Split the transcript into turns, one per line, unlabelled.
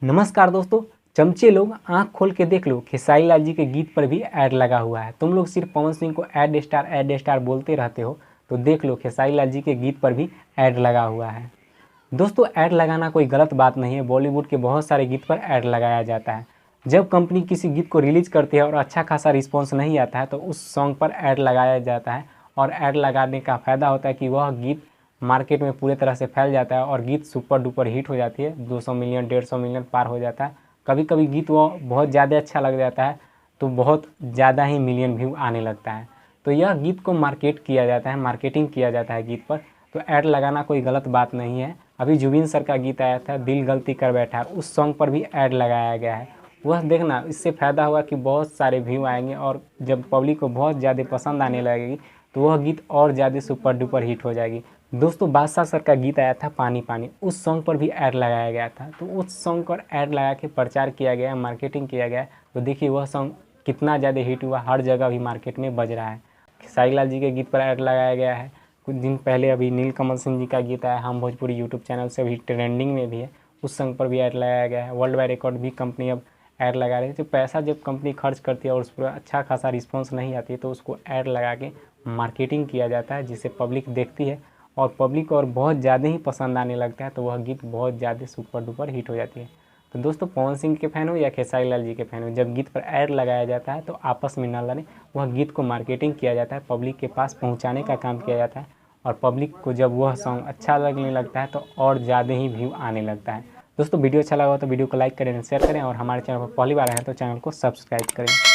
नमस्कार दोस्तों। चमचे लोग आंख खोल के देख लो, खेसारी लाल जी के गीत पर भी ऐड लगा हुआ है। तुम लोग सिर्फ पवन सिंह को ऐड स्टार बोलते रहते हो, तो देख लो खेसारी लाल जी के गीत पर भी ऐड लगा हुआ है। दोस्तों, ऐड लगाना कोई गलत बात नहीं है। बॉलीवुड के बहुत सारे गीत पर ऐड लगाया जाता है। जब कंपनी किसी गीत को रिलीज करती है और अच्छा खासा रिस्पॉन्स नहीं आता है तो उस सॉन्ग पर ऐड लगाया जाता है। और ऐड लगाने का फ़ायदा होता है कि वह गीत मार्केट में पूरे तरह से फैल जाता है और गीत सुपर डुपर हिट हो जाती है। 200 मिलियन 150 मिलियन पार हो जाता है। कभी कभी गीत वो बहुत ज़्यादा अच्छा लग जाता है तो बहुत ज़्यादा ही मिलियन व्यू आने लगता है। तो यह गीत को मार्केट किया जाता है, मार्केटिंग किया जाता है गीत पर। तो ऐड लगाना कोई गलत बात नहीं है। अभी जुबिन सर का गीत आया था, दिल गलती कर बैठा है, उस सॉन्ग पर भी ऐड लगाया गया है। वह देखना, इससे फ़ायदा हुआ कि बहुत सारे व्यू आएंगे और जब पब्लिक को बहुत ज़्यादा पसंद आने लगेगी तो वह गीत और ज़्यादा सुपर डुपर हिट हो जाएगी। दोस्तों, बादशाह सर का गीत आया था पानी पानी, उस सॉन्ग पर भी ऐड लगाया गया था। तो उस सॉन्ग पर ऐड लगा के प्रचार किया गया, मार्केटिंग किया गया। तो देखिए वह सॉन्ग कितना ज़्यादा हिट हुआ, हर जगह भी मार्केट में बज रहा है। खेसारी लाल जी के गीत पर ऐड लगाया गया है। कुछ दिन पहले अभी नीलकमल सिंह जी का गीत आया, हम भोजपुरी यूट्यूब चैनल से अभी ट्रेंडिंग में भी है, उस सॉन्ग पर भी ऐड लगाया गया है। वर्ल्ड वाइड रिकॉर्ड भी कंपनी अब ऐड लगा रही है। तो पैसा जब कंपनी खर्च करती है और उस पर अच्छा खासा रिस्पॉन्स नहीं आती है तो उसको ऐड लगा के मार्केटिंग किया जाता है, जिसे पब्लिक देखती है और पब्लिक और बहुत ज़्यादा ही पसंद आने लगता है। तो वह गीत बहुत ज़्यादा सुपर डुपर हिट हो जाती है। तो दोस्तों, पवन सिंह के फ़ैन हो या खेसारी लाल जी के फ़ैन हो, जब गीत पर ऐड लगाया जाता है तो आपस में न लड़ें। वह गीत को मार्केटिंग किया जाता है, पब्लिक के पास पहुंचाने का काम किया जाता है। और पब्लिक को जब वह सॉन्ग अच्छा लगने लगता है तो और ज़्यादा ही व्यू आने लगता है। दोस्तों, वीडियो अच्छा लगा हो तो वीडियो को लाइक करें, शेयर करें और हमारे चैनल पर पहली बार आए हैं तो चैनल को सब्सक्राइब करें।